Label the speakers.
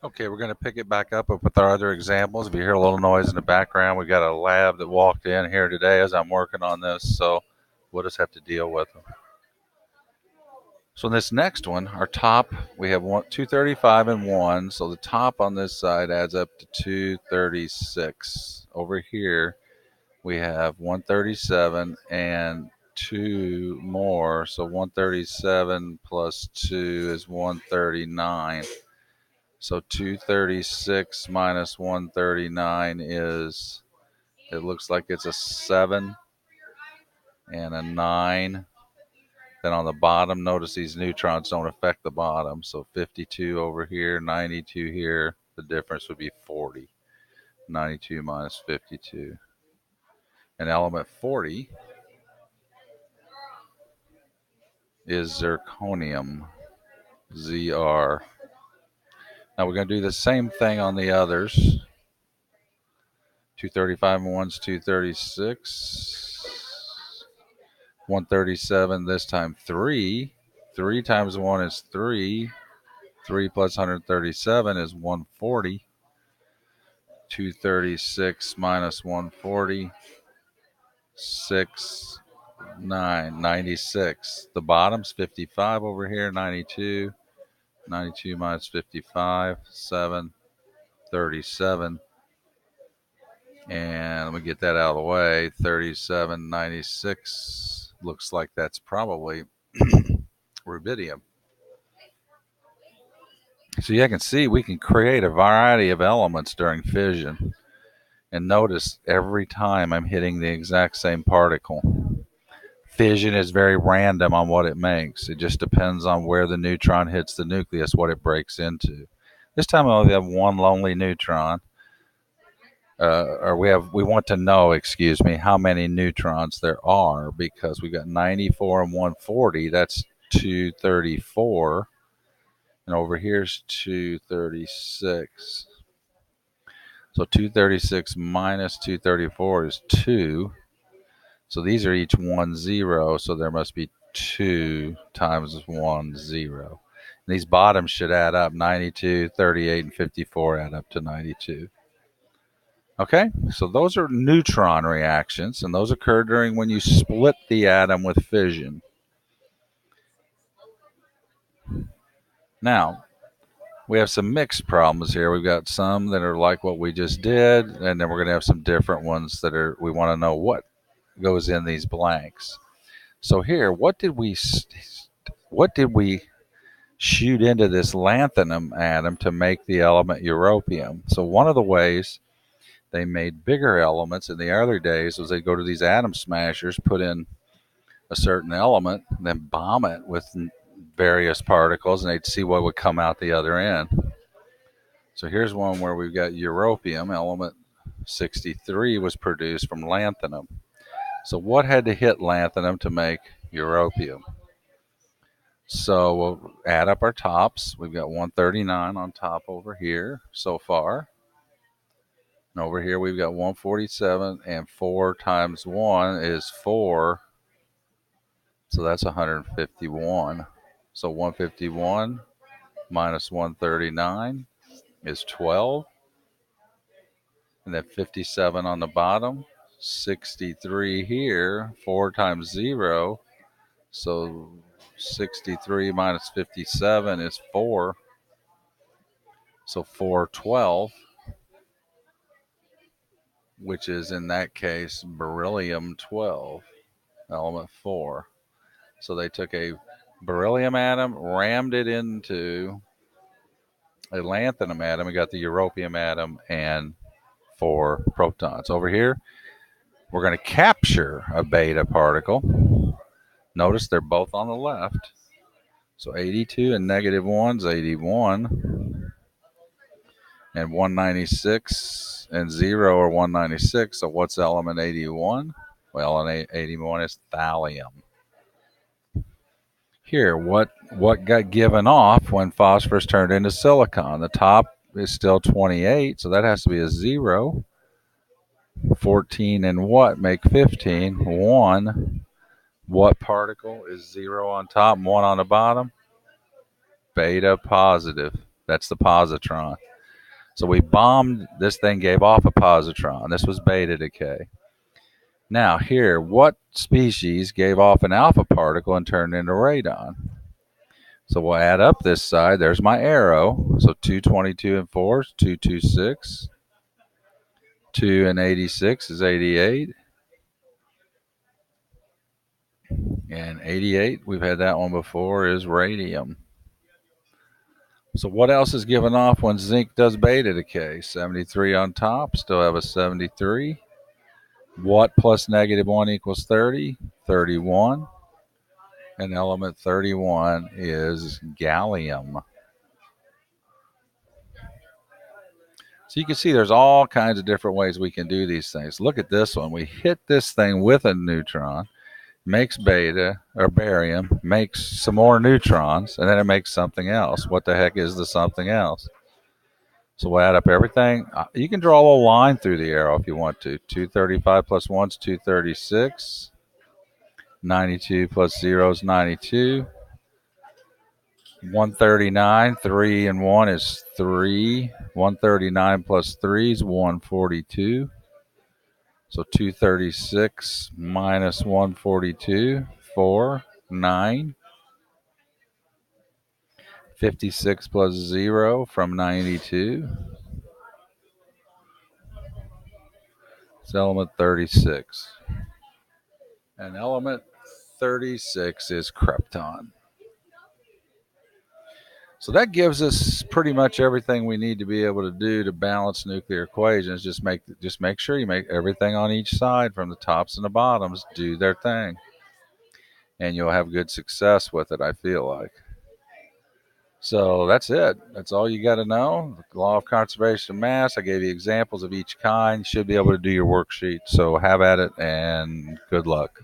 Speaker 1: Okay, we're going to pick it back up with our other examples. If you hear a little noise in the background, we got a lab that walked in here today as I'm working on this, so we'll just have to deal with them. So in this next one, our top, we have 235 and 1, so the top on this side adds up to 236. Over here, we have 137 and 2 more, so 137 plus 2 is 139. So 236 minus 139 is, it looks like it's a 7 and a 9. Then on the bottom, notice these neutrons don't affect the bottom. So 52 over here, 92 here. The difference would be 40. 92 minus 52. And element 40 is zirconium, Zr. Now we're going to do the same thing on the others. 235 and 1's 236. 137 this time 3. 3 times 1 is 3. 3 plus 137 is 140. 236 minus 140, 6, 9, 96. The bottom's 55 over here, 92. 92 minus 55, 7, 37. And let me get that out of the way. 37, 96. Looks like that's probably rubidium. So you can see we can create a variety of elements during fission. And notice every time I'm hitting the exact same particle. Fission is very random on what it makes. It just depends on where the neutron hits the nucleus, what it breaks into. This time I only have one lonely neutron. Or we want to know, excuse me, how many neutrons there are, because we got 94 and 140. That's 234. And over here's 236. So 236 minus 234 is 2. So these are each 1, 0. So there must be 2 times 1, 0. And these bottoms should add up. 92, 38, and 54 add up to 92. Okay, so those are neutron reactions, and those occur during when you split the atom with fission. Now, we have some mixed problems here. We've got some that are like what we just did, and then we're going to have some different ones that are, we want to know what goes in these blanks. So here, what did we shoot into this lanthanum atom to make the element europium? So one of the ways they made bigger elements in the early days was they'd go to these atom smashers, put in a certain element, and then bomb it with various particles, and they'd see what would come out the other end. So here's one where we've got europium. Element 63 was produced from lanthanum. So what had to hit lanthanum to make europium? So we'll add up our tops. We've got 139 on top over here so far. And over here we've got 147, and 4 times 1 is 4. So that's 151. So 151 minus 139 is 12. And then 57 on the bottom. 63 here. 4 times 0. So 63 minus 57 is 4. So 412, which is in that case beryllium 12, element 4. So they took a beryllium atom, rammed it into a lanthanum atom, and got the europium atom and 4 protons. Over here, we're going to capture a beta particle. Notice they're both on the left. So 82 and negative 1 is 81. And 196 and 0 are 196. So what's element 81? Well, 81 is thallium. Here, what got given off when phosphorus turned into silicon? The top is still 28, so that has to be a 0. 14 and what make 15? 1. What particle is 0 on top and 1 on the bottom? Beta positive. That's the positron. So we bombed, this thing gave off a positron. This was beta decay. Now here, what species gave off an alpha particle and turned into radon? So we'll add up this side. There's my arrow. So 222 and 4 is 226. 2 and 86 is 88. And 88, we've had that one before, is radium. So what else is given off when zinc does beta decay? 73 on top, still have a 73. What plus -1 equals 30? 31. And element 31 is gallium. So you can see there's all kinds of different ways we can do these things. Look at this one. We hit this thing with a neutron, makes beta or barium, makes some more neutrons, and then it makes something else. What the heck is the something else? So we'll add up everything. You can draw a little line through the arrow if you want to. 235 plus 1 is 236. 92 plus 0 is 92. 139, 3 and 1 is 3. 139 plus 3 is 142. So 236 minus 142, 4, 9. 56 plus 0 from 92. It's element 36. And element 36 is krypton. So that gives us pretty much everything we need to be able to do to balance nuclear equations. Just make sure you make everything on each side from the tops and the bottoms do their thing. And you'll have good success with it, I feel like. So that's it. That's all you got to know. The law of conservation of mass. I gave you examples of each kind. You should be able to do your worksheet. So have at it and good luck.